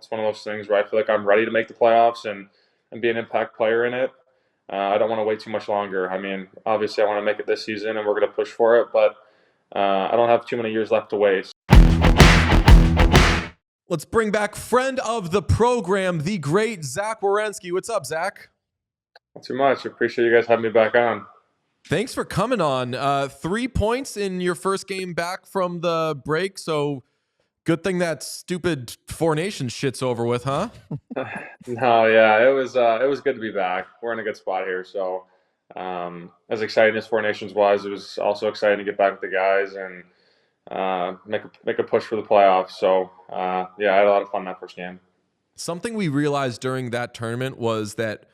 It's one of those things where I feel like I'm ready to make the playoffs and be an impact player in it. I don't want to wait too much longer. I mean, obviously, I want to make it this season, and we're going to push for it, but I don't have too many years left to waste. Let's bring back friend of the program, the great Zach Werenski. What's up, Zach? Not too much. I appreciate you guys having me back on. Thanks for coming on. 3 points in your first game back from the break, so good thing that stupid Four Nations shit's over with, huh? No, yeah, it was good to be back. We're in a good spot here, so as exciting as Four Nations was, it was also exciting to get back with the guys and make a push for the playoffs. So yeah, I had a lot of fun that first game. Something we realized during that tournament was that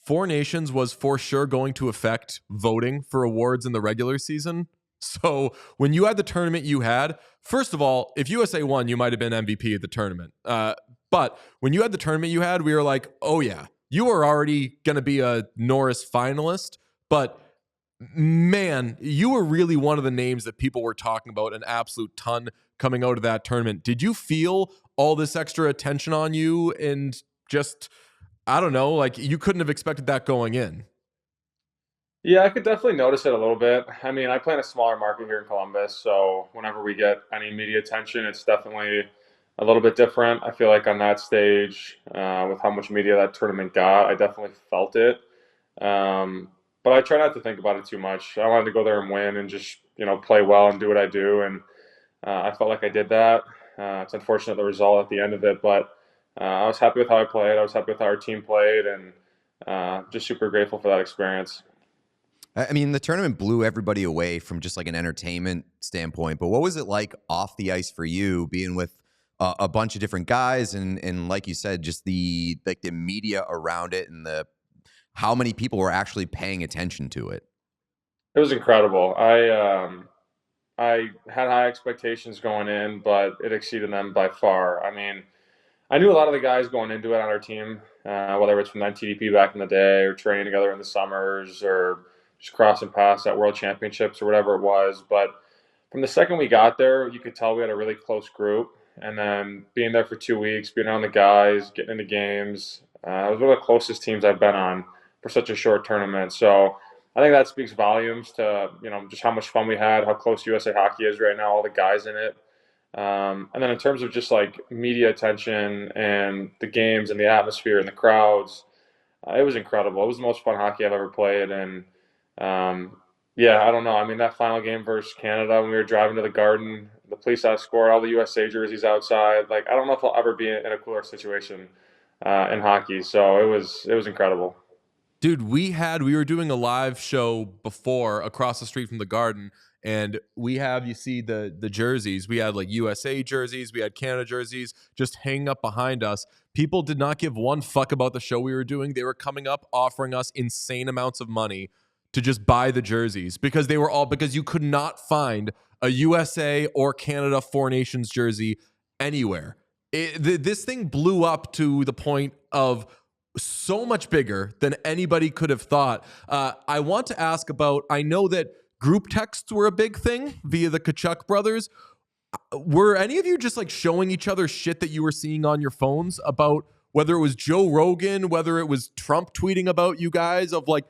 Four Nations was for sure going to affect voting for awards in the regular season. So when you had the tournament you had, first of all, if USA won, you might have been MVP of the tournament. But when you had the tournament you had, we were like, oh yeah, you were already going to be a Norris finalist. But man, you were really one of the names that people were talking about an absolute ton coming out of that tournament. Did you feel all this extra attention on you and just, I don't know, like you couldn't have expected that going in? Yeah, I could definitely notice it a little bit. I mean, I play in a smaller market here in Columbus, so whenever we get any media attention, it's definitely a little bit different. I feel like on that stage, with how much media that tournament got, I definitely felt it. Um, but I try not to think about it too much. I wanted to go there and win and just play well and do what I do, and I felt like I did that. It's unfortunate the result at the end of it, but I was happy with how I played. I was happy with how our team played, and just super grateful for that experience. I mean, the tournament blew everybody away from just like an entertainment standpoint. But what was it like off the ice for you, being with a bunch of different guys, and like you said, just the media around it, and the how many people were actually paying attention to it? It was incredible. I had high expectations going in, but it exceeded them by far. I mean, I knew a lot of the guys going into it on our team, whether it's from NTDP back in the day or training together in the summers or just crossing paths at World Championships or whatever it was. But from the second we got there, you could tell we had a really close group. And then being there for 2 weeks, being around the guys, getting into games, it was one of the closest teams I've been on for such a short tournament. So I think that speaks volumes to just how much fun we had, how close USA Hockey is right now, all the guys in it. And then in terms of just like media attention and the games and the atmosphere and the crowds, it was incredible. It was the most fun hockey I've ever played. And yeah, I don't know. I mean, that final game versus Canada, when we were driving to the Garden, the police escort, all the USA jerseys outside. Like, I don't know if I'll ever be in a cooler situation in hockey. So it was incredible. Dude, we were doing a live show before across the street from the Garden, and you see the jerseys. We had like USA jerseys, we had Canada jerseys just hanging up behind us. People did not give one fuck about the show we were doing. They were coming up offering us insane amounts of money to just buy the jerseys because you could not find a USA or Canada Four Nations jersey anywhere. This thing blew up to the point of so much bigger than anybody could have thought. I want to ask about, I know that group texts were a big thing via the Kachuk brothers. Were any of you just like showing each other shit that you were seeing on your phones about whether it was Joe Rogan, whether it was Trump tweeting about you guys, of like,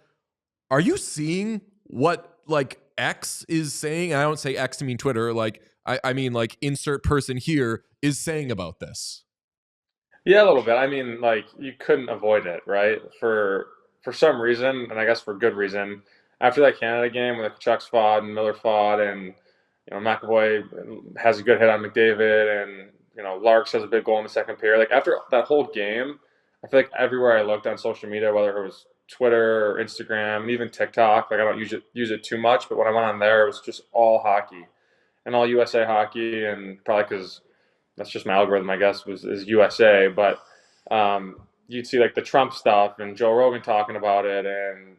are you seeing what like X is saying? And I don't say X to mean Twitter. Like, I mean like insert person here is saying about this. Yeah, a little bit. I mean, like you couldn't avoid it, right? For some reason, and I guess for good reason. After that Canada game, when the Chucks fought and Miller fought, and McAvoy has a good hit on McDavid, and Larks has a big goal in the second period. Like after that whole game, I feel like everywhere I looked on social media, whether it was Twitter or Instagram and even TikTok, like I don't use it too much, but when I went on there, it was just all hockey and all USA hockey, and probably because that's just my algorithm, I guess, is USA. But you'd see like the Trump stuff and Joe Rogan talking about it, and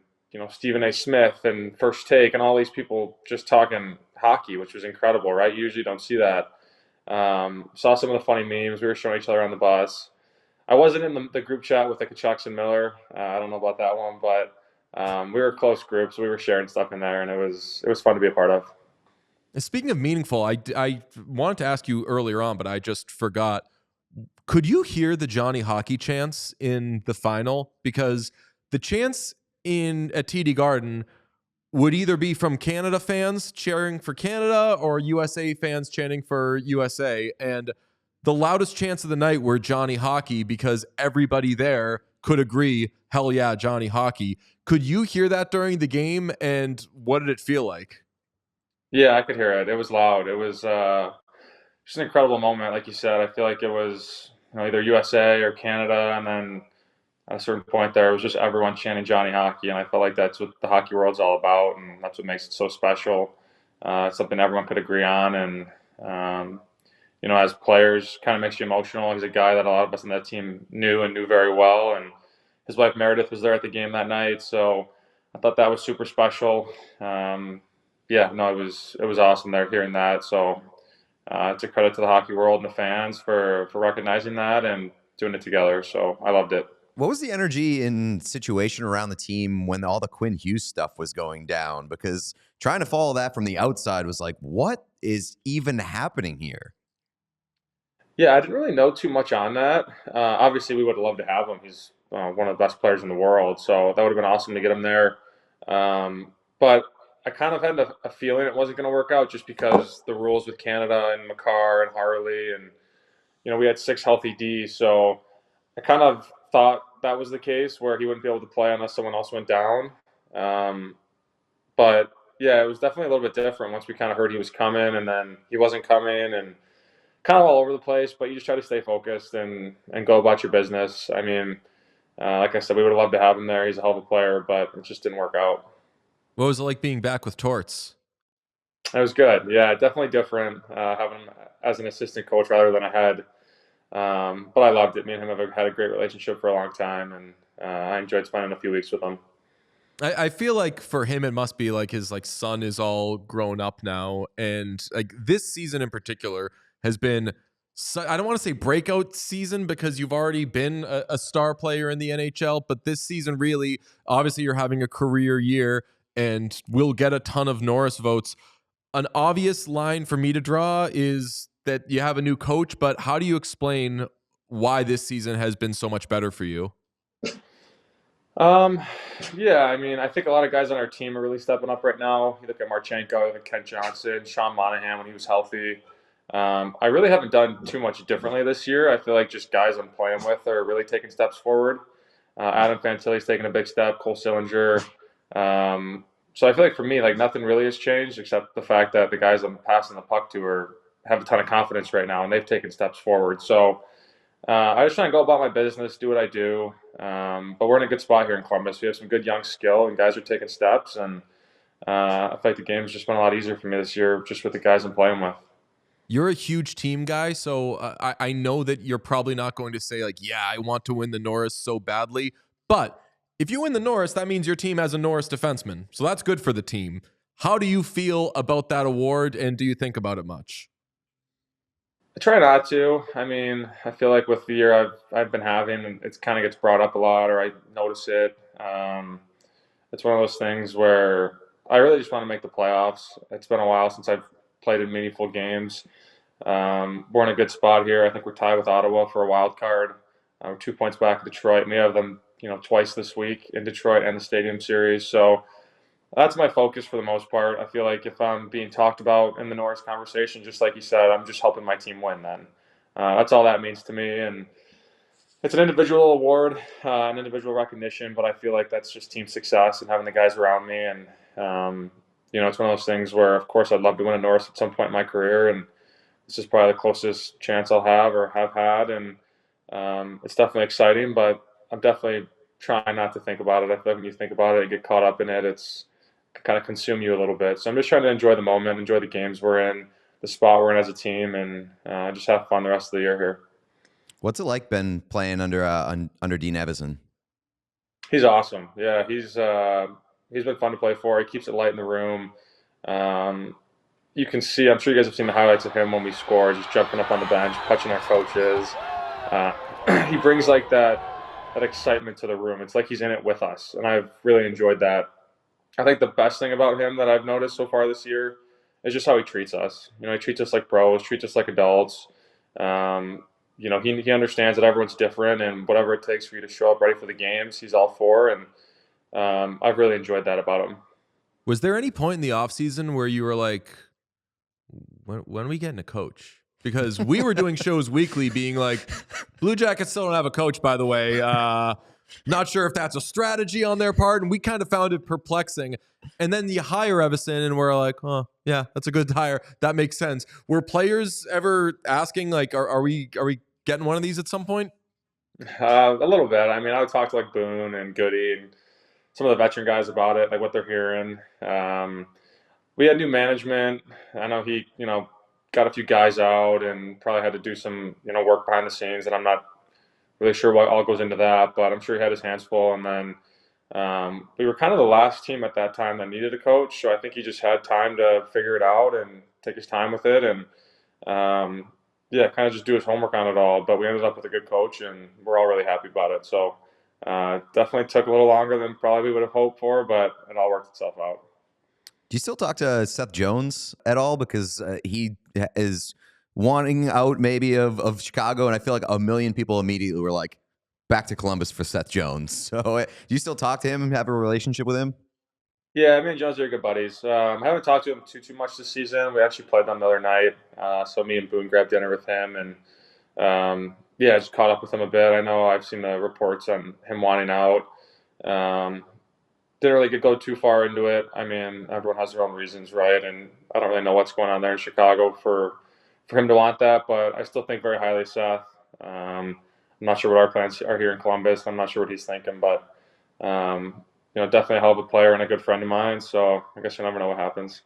Stephen A. Smith and First Take and all these people just talking hockey, which was incredible, right? You usually don't see that. Saw some of the funny memes. We were showing each other on the bus. I wasn't in the group chat with the Kachucks and Miller. I don't know about that one, but we were a close group, so we were sharing stuff in there, and it was fun to be a part of. Speaking of meaningful, I wanted to ask you earlier on, but I just forgot. Could you hear the Johnny Hockey chants in the final? Because the chants at TD Garden would either be from Canada fans cheering for Canada or USA fans chanting for USA. And the loudest chants of the night were Johnny Hockey because everybody there could agree, hell yeah, Johnny Hockey. Could you hear that during the game, and what did it feel like? Yeah, I could hear it. It was loud. It was just an incredible moment, like you said. I feel like it was either USA or Canada, and then at a certain point there, it was just everyone chanting Johnny Hockey, and I felt like that's what the hockey world's all about, and that's what makes it so special. It's something everyone could agree on, and um, as players, kind of makes you emotional. He's a guy that a lot of us on that team knew and knew very well, and his wife Meredith was there at the game that night, so I thought that was super special. Yeah, no, it was awesome there hearing that. So it's a credit to the hockey world and the fans for recognizing that and doing it together. So I loved it. What was the energy and situation around the team when all the Quinn Hughes stuff was going down? Because trying to follow that from the outside was like, what is even happening here? Yeah, I didn't really know too much on that. Obviously, we would have loved to have him. He's one of the best players in the world, so that would have been awesome to get him there. But I kind of had a feeling it wasn't going to work out just because the rules with Canada and Makar and Harley, and we had 6 healthy Ds, so I kind of thought that was the case where he wouldn't be able to play unless someone else went down. Um, but yeah, it was definitely a little bit different once we kind of heard he was coming, and then he wasn't coming, and kind of all over the place, but you just try to stay focused and go about your business. I mean, like I said, we would have loved to have him there. He's a hell of a player, but it just didn't work out. What was it like being back with Torts? It was good. Yeah, definitely different having him as an assistant coach rather than I had. But I loved it. Me and him have had a great relationship for a long time, and I enjoyed spending a few weeks with him. I feel like for him it must be like his son is all grown up now, and like this season in particular has been I don't want to say breakout season because you've already been a star player in the NHL, but this season really, obviously you're having a career year and will get a ton of Norris votes. An obvious line for me to draw is that you have a new coach, but how do you explain why this season has been so much better for you? Um, yeah, I mean, I think a lot of guys on our team are really stepping up right now. You look at Marchenko, you look at Kent Johnson, Sean Monahan when he was healthy. I really haven't done too much differently this year. I feel like just guys I'm playing with are really taking steps forward. Adam Fantilli's taking a big step, Cole Sillinger. So I feel like for me, like nothing really has changed except the fact that the guys I'm passing the puck to have a ton of confidence right now, and they've taken steps forward. So I just try and go about my business, do what I do. But we're in a good spot here in Columbus. We have some good young skill, and guys are taking steps. And I feel like the game's just been a lot easier for me this year, just with the guys I'm playing with. You're a huge team guy, so I know that you're probably not going to say like, yeah, I want to win the Norris so badly. But if you win the Norris, that means your team has a Norris defenseman. So that's good for the team. How do you feel about that award, and do you think about it much? I try not to. I mean, I feel like with the year I've been having, it kind of gets brought up a lot, or I notice it. It's one of those things where I really just want to make the playoffs. It's been a while since I've played in meaningful games. We're in a good spot here. I think we're tied with Ottawa for a wild card. We're 2 points back of Detroit, and we have them, twice this week in Detroit and the Stadium Series. So that's my focus for the most part. I feel like if I'm being talked about in the Norris conversation, just like you said, I'm just helping my team win. Then that's all that means to me, and it's an individual award, an individual recognition. But I feel like that's just team success and having the guys around me, and it's one of those things where, of course, I'd love to win a Norris at some point in my career, and this is probably the closest chance I'll have or have had, and it's definitely exciting. But I'm definitely trying not to think about it. I feel like when you think about it and get caught up in it, it's kind of consume you a little bit. So I'm just trying to enjoy the moment, enjoy the games we're in, the spot we're in as a team, and just have fun the rest of the year here. What's it like been playing under Dean Evason? He's awesome. Yeah, he's been fun to play for. He keeps it light in the room. You can see, I'm sure you guys have seen the highlights of him when we score, just jumping up on the bench, punching our coaches. He brings like that excitement to the room. It's like he's in it with us, and I've really enjoyed that. I think the best thing about him that I've noticed so far this year is just how he treats us. He treats us like pros, treats us like adults. he understands that everyone's different, and whatever it takes for you to show up ready for the games, he's all for. And I've really enjoyed that about him. Was there any point in the offseason where you were like, when are we getting a coach? Because we were doing shows weekly being like, Blue Jackets still don't have a coach, by the way. Not sure if that's a strategy on their part. And we kind of found it perplexing. And then you hire Evason and we're like, oh, yeah, that's a good hire. That makes sense. Were players ever asking, like, are we getting one of these at some point? A little bit. I mean, I would talk to like Boone and Goody and some of the veteran guys about it, like what they're hearing. We had new management. I know he, got a few guys out and probably had to do some, work behind the scenes. And I'm not really sure what all goes into that, but I'm sure he had his hands full. And then we were kind of the last team at that time that needed a coach. So I think he just had time to figure it out and take his time with it. And yeah, kind of just do his homework on it all. But we ended up with a good coach, and we're all really happy about it. So definitely took a little longer than probably we would have hoped for, but it all worked itself out. Do you still talk to Seth Jones at all? Because he is wanting out maybe of Chicago, and I feel like a million people immediately were like, back to Columbus for Seth Jones. So do you still talk to him and have a relationship with him? Yeah, me and Jones are good buddies. I haven't talked to him too much this season. We actually played them the other night, so me and Boone grabbed dinner with him, and yeah, just caught up with him a bit. I know I've seen the reports on him wanting out. Um, didn't really go too far into it. I mean, everyone has their own reasons, right? And I don't really know what's going on there in Chicago for him to want that, but I still think very highly of Seth. I'm not sure what our plans are here in Columbus. I'm not sure what he's thinking, but definitely a hell of a player and a good friend of mine. So I guess you never know what happens.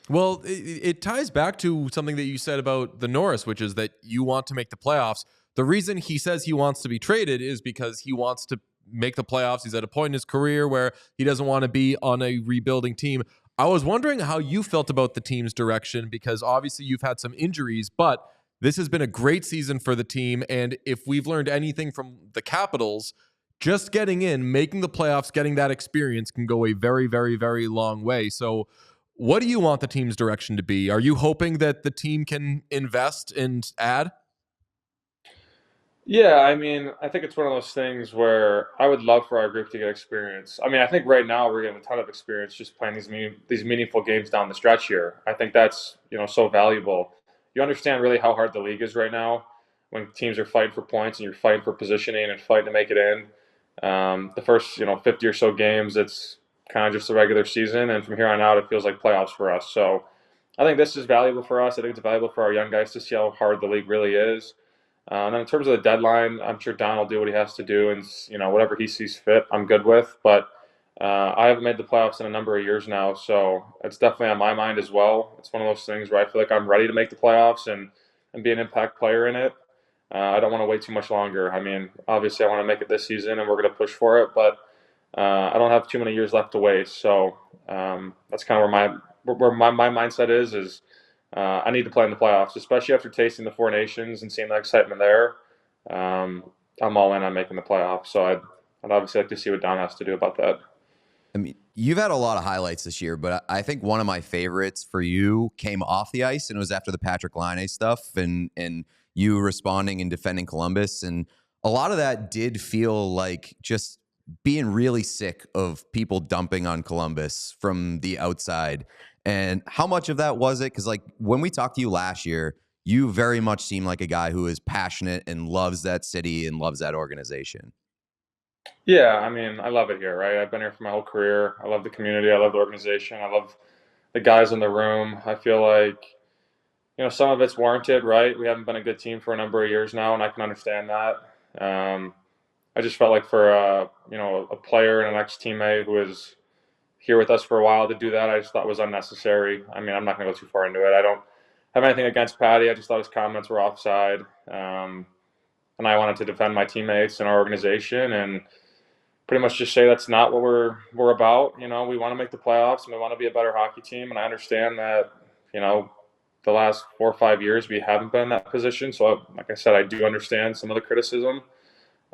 Well, it ties back to something that you said about the Norris, which is that you want to make the playoffs. The reason he says he wants to be traded is because he wants to make the playoffs. He's at a point in his career where he doesn't want to be on a rebuilding team. I was wondering how you felt about the team's direction, because obviously you've had some injuries, but this has been a great season for the team. And if we've learned anything from the Capitals, just getting in, making the playoffs, getting that experience can go a very, very, very long way. So what do you want the team's direction to be? Are you hoping that the team can invest and add? Yeah, I mean, I think it's one of those things where I would love for our group to get experience. I mean, I think right now we're getting a ton of experience just playing these meaningful games down the stretch here. I think that's so valuable. You understand really how hard the league is right now when teams are fighting for points and you're fighting for positioning and fighting to make it in. The first 50 or so games, it's kind of just the regular season, and from here on out, it feels like playoffs for us. So I think this is valuable for us. I think it's valuable for our young guys to see how hard the league really is. And then in terms of the deadline, I'm sure Don will do what he has to do, and whatever he sees fit, I'm good with. But I haven't made the playoffs in a number of years now, so it's definitely on my mind as well. It's one of those things where I feel like I'm ready to make the playoffs and be an impact player in it. I don't want to wait too much longer. I mean, obviously, I want to make it this season, and we're going to push for it. But I don't have too many years left to waste, so that's kind of where my mindset is. I need to play in the playoffs, especially after tasting the Four Nations and seeing the excitement there. I'm all in on making the playoffs, so I'd obviously like to see what Don has to do about that. I mean, you've had a lot of highlights this year, but I think one of my favorites for you came off the ice, and it was after the Patrick Laine stuff and you responding and defending Columbus. And a lot of that did feel like just being really sick of people dumping on Columbus from the outside. And how much of that was it? Because like when we talked to you last year, you very much seem like a guy who is passionate and loves that city and loves that organization. Yeah, I mean, I love it here, right? I've been here for my whole career. I love the community. I love the organization. I love the guys in the room. I feel like, some of it's warranted, right? We haven't been a good team for a number of years now, and I can understand that. I just felt like for a player and an ex-teammate who was here with us for a while to do that, I just thought was unnecessary. I mean, I'm not going to go too far into it. I don't have anything against Patty. I just thought his comments were offside, and I wanted to defend my teammates and our organization and pretty much just say that's not what we're about. We want to make the playoffs and we want to be a better hockey team. And I understand that, the last 4 or 5 years we haven't been in that position. So, like I said, I do understand some of the criticism,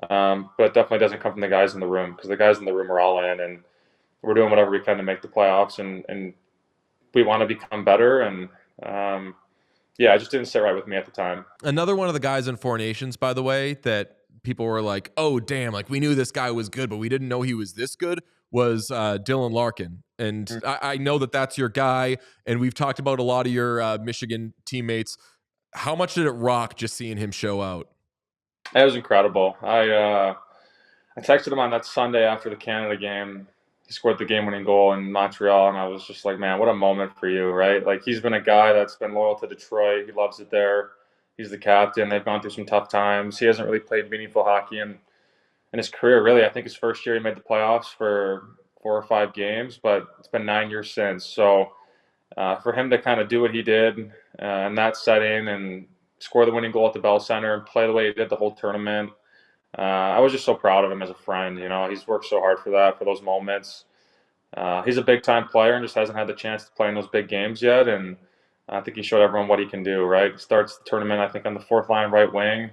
but it definitely doesn't come from the guys in the room, because the guys in the room are all in, and we're doing whatever we can to make the playoffs, and we want to become better. And yeah, it just didn't sit right with me at the time. Another one of the guys in Four Nations, by the way, that people were like, "Oh, damn! Like we knew this guy was good, but we didn't know he was this good." Was Dylan Larkin, and I know that that's your guy, and we've talked about a lot of your Michigan teammates. How much did it rock just seeing him show out? It was incredible. I texted him on that Sunday after the Canada game. He scored the game-winning goal in Montreal, and I was just like, man, what a moment for you, right? Like he's been a guy that's been loyal to Detroit. He loves it there. He's the captain. They've gone through some tough times. He hasn't really played meaningful hockey in his career, really. I think his first year he made the playoffs for 4 or 5 games, but it's been 9 years since. So for him to kind of do what he did in that setting and score the winning goal at the Bell Center and play the way he did the whole tournament, I was just so proud of him as a friend. You know, he's worked so hard for that, for those moments. He's a big time player and just hasn't had the chance to play in those big games yet. And I think he showed everyone what he can do, right? He starts the tournament, I think, on the fourth line right wing.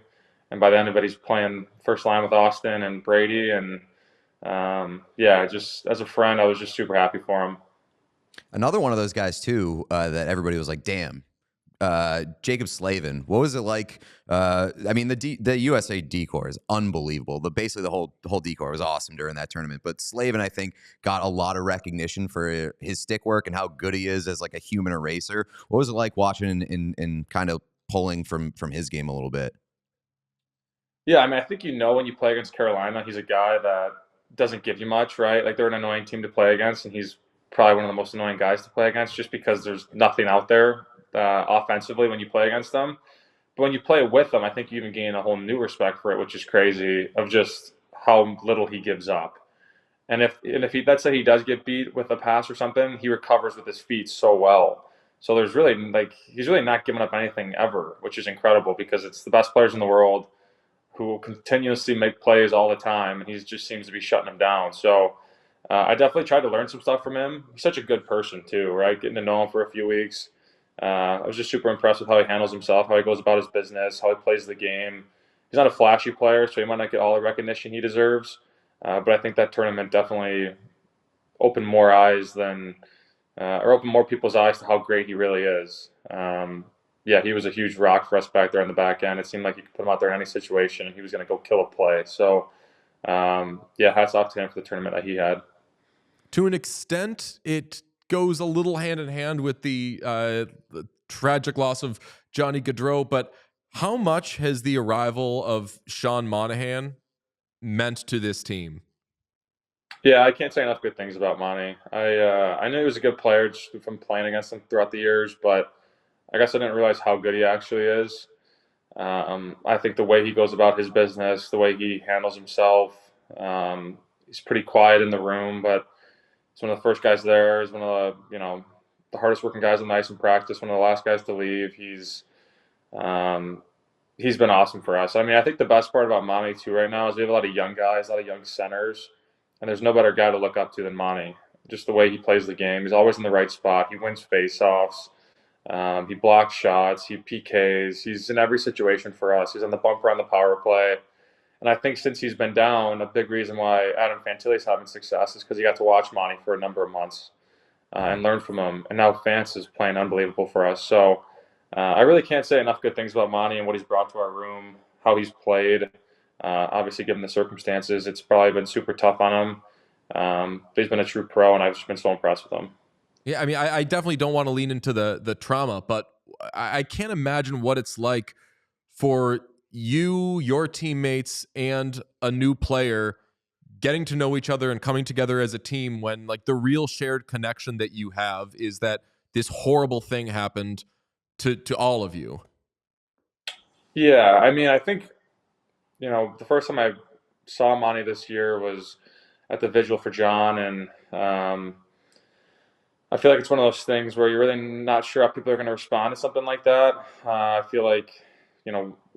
And by the end of it, he's playing first line with Austin and Brady. And yeah, just as a friend, I was just super happy for him. Another one of those guys too that everybody was like, "Damn, Jacob Slavin." What was it like? I mean, the USA decor is unbelievable. Basically the whole decor was awesome during that tournament. But Slavin, I think, got a lot of recognition for his stick work and how good he is as like a human eraser. What was it like watching and kind of pulling from his game a little bit? Yeah, I mean, I think you know when you play against Carolina, he's a guy that doesn't give you much, right? Like they're an annoying team to play against, and he's probably one of the most annoying guys to play against, just because there's nothing out there offensively when you play against them. But when you play with them, I think you even gain a whole new respect for it, which is crazy of just how little he gives up. And if he, let's say he does get beat with a pass or something, he recovers with his feet so well. So there's really like he's really not giving up anything ever, which is incredible because it's the best players in the world who will continuously make plays all the time, and he just seems to be shutting them down. So I definitely tried to learn some stuff from him. He's such a good person too, right? Getting to know him for a few weeks, I was just super impressed with how he handles himself, how he goes about his business, how he plays the game. He's not a flashy player, so he might not get all the recognition he deserves. But I think that tournament definitely opened more eyes than, or opened more people's eyes to how great he really is. Yeah, he was a huge rock for us back there on the back end. It seemed like you could put him out there in any situation, and he was going to go kill a play. So, yeah, hats off to him for the tournament that he had. To an extent, it goes a little hand in hand with the tragic loss of Johnny Gaudreau. But how much has the arrival of Sean Monahan meant to this team? Yeah, I can't say enough good things about Monty. I knew he was a good player just from playing against him throughout the years, but I guess I didn't realize how good he actually is. I think the way he goes about his business, the way he handles himself, he's pretty quiet in the room, but he's one of the first guys there. He's one of the hardest working guys on the ice in practice. One of the last guys to leave. Um, he's been awesome for us. I mean, I think the best part about Monty too right now is we have a lot of young guys, a lot of young centers, and there's no better guy to look up to than Monty. Just the way he plays the game. He's always in the right spot. He wins faceoffs. He blocks shots. He PKs. He's in every situation for us. He's on the bumper on the power play. And I think since he's been down, a big reason why Adam Fantilli's having success is because he got to watch Monty for a number of months and learn from him. And now Fance is playing unbelievable for us. So I really can't say enough good things about Monty and what he's brought to our room, how he's played. Obviously, given the circumstances, it's probably been super tough on him. But he's been a true pro, and I've just been so impressed with him. Yeah, I mean, I definitely don't want to lean into the trauma, but I can't imagine what it's like for you, your teammates, and a new player getting to know each other and coming together as a team when like the real shared connection that you have is that this horrible thing happened to all of you. Yeah, I mean, I think the first time I saw Monty this year was at the vigil for John, and I feel like it's one of those things where you're really not sure how people are going to respond to something like that. I feel like,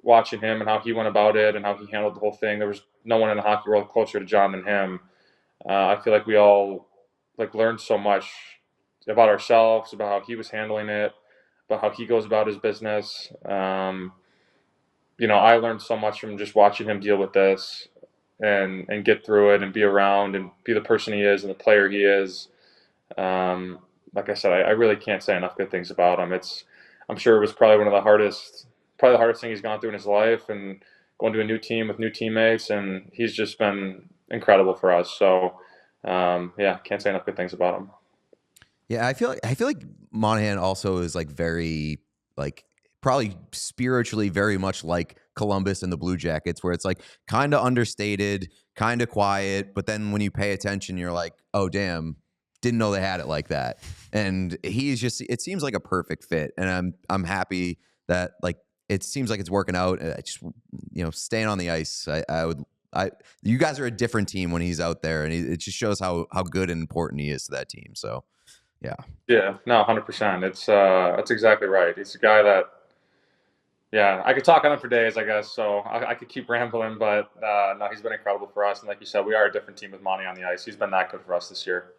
watching him and how he went about it and how he handled the whole thing, there was no one in the hockey world closer to John than him. I feel like we all learned so much about ourselves, about how he was handling it, about how he goes about his business. I learned so much from just watching him deal with this and get through it and be around and be the person he is and the player he is. Like I said, I really can't say enough good things about him. I'm sure it was probably the hardest thing he's gone through in his life, and going to a new team with new teammates, and he's just been incredible for us. So, yeah, can't say enough good things about him. Yeah, I feel like Monahan also is like very like probably spiritually very much like Columbus and the Blue Jackets, where it's like kind of understated, kind of quiet, but then when you pay attention, you're like, oh damn, didn't know they had it like that. And he's just, it seems like a perfect fit, and I'm happy that like it seems like it's working out. I just, staying on the ice, you guys are a different team when he's out there, and it just shows how good and important he is to that team. So. Yeah. Yeah, no, 100%. That's exactly right. He's a guy that, yeah, I could talk on him for days, I guess. So I could keep rambling, but no, he's been incredible for us. And like you said, we are a different team with Monty on the ice. He's been that good for us this year.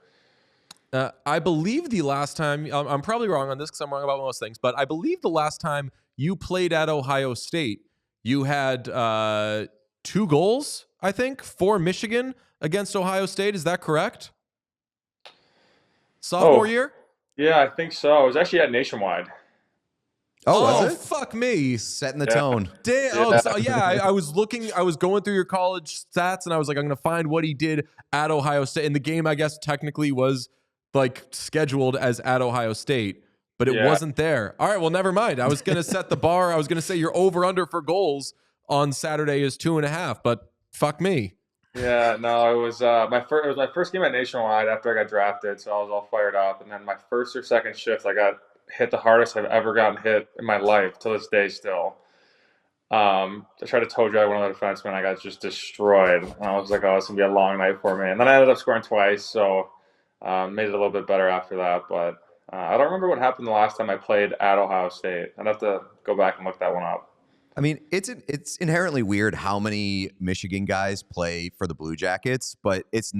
I believe the last time, I'm probably wrong on this because I'm wrong about most things, but I believe the last time you played at Ohio State, you had 2 goals, I think, for Michigan against Ohio State. Is that correct? Sophomore year? Yeah, I think so. It was actually at Nationwide. Oh, was it? Fuck me. Setting the tone. Damn. Oh, so, yeah, I was going through your college stats, and I was like, I'm going to find what he did at Ohio State. And the game, I guess, technically was like scheduled as at Ohio State, but it wasn't there. All right, well, never mind. I was going to set the bar. I was going to say your over-under for goals on Saturday is 2.5, but fuck me. Yeah, no, it was my first game at Nationwide after I got drafted, so I was all fired up. And then my first or second shift, I got hit the hardest I've ever gotten hit in my life to this day still. I tried to toe drag one of the defensemen. I got just destroyed. And I was like, oh, it's going to be a long night for me. And then I ended up scoring twice, so made it a little bit better after that. But I don't remember what happened the last time I played at Ohio State. I'd have to go back and look that one up. I mean, it's inherently weird how many Michigan guys play for the Blue Jackets, but it's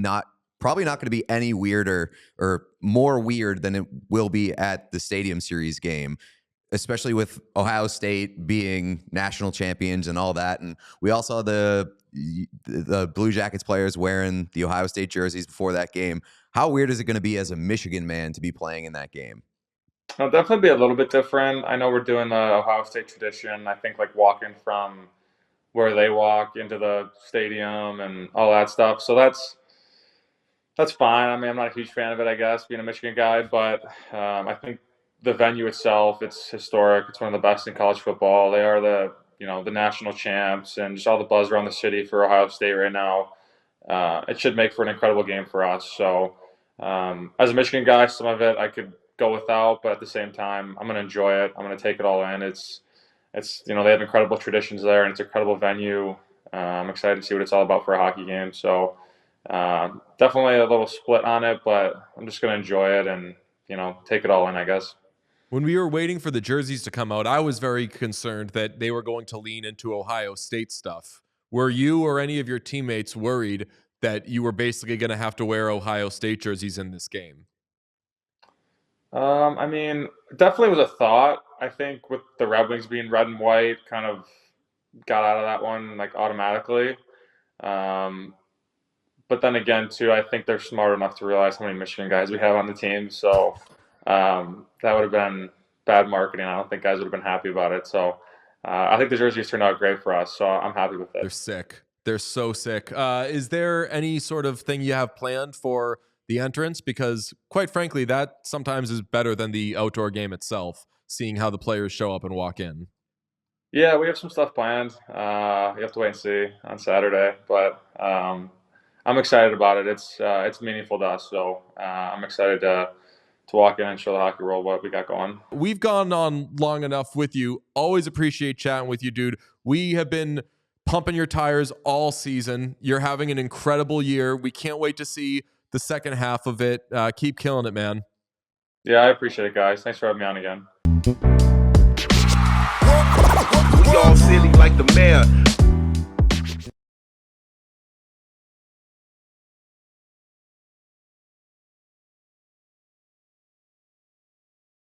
probably not going to be any weirder or more weird than it will be at the Stadium Series game, especially with Ohio State being national champions and all that. And we all saw the Blue Jackets players wearing the Ohio State jerseys before that game. How weird is it going to be as a Michigan man to be playing in that game? It'll definitely be a little bit different. I know we're doing the Ohio State tradition. I think like walking from where they walk into the stadium and all that stuff. So that's fine. I mean, I'm not a huge fan of it, I guess, being a Michigan guy, but I think the venue itself, it's historic. It's one of the best in college football. They are the national champs, and just all the buzz around the city for Ohio State right now. It should make for an incredible game for us. So as a Michigan guy, some of it I could go without, but at the same time, I'm going to enjoy it. I'm going to take it all in. It's they have incredible traditions there, and it's an incredible venue. I'm excited to see what it's all about for a hockey game. So definitely a little split on it, but I'm just going to enjoy it and take it all in, I guess. When we were waiting for the jerseys to come out, I was very concerned that they were going to lean into Ohio State stuff. Were you or any of your teammates worried that you were basically going to have to wear Ohio State jerseys in this game? I mean, definitely was a thought. I think with the Red Wings being red and white, kind of got out of that one like automatically. But then again, too, I think they're smart enough to realize how many Michigan guys we have on the team. So that would have been bad marketing. I don't think guys would have been happy about it. So I think the jerseys turned out great for us. So I'm happy with it. They're sick. They're so sick. Is there any sort of thing you have planned for the entrance? Because quite frankly, that sometimes is better than the outdoor game itself, seeing how the players show up and walk in. Yeah, we have some stuff planned. You have to wait and see on Saturday, but I'm excited about it. It's meaningful to us, so I'm excited to walk in and show the hockey world what we got going. We've gone on long enough with you. Always appreciate chatting with you, dude. We have been pumping your tires all season. You're having an incredible year. We can't wait to see the second half of it. Keep killing it, man. Yeah, I appreciate it, guys. Thanks for having me on again. We all silly like the mayor.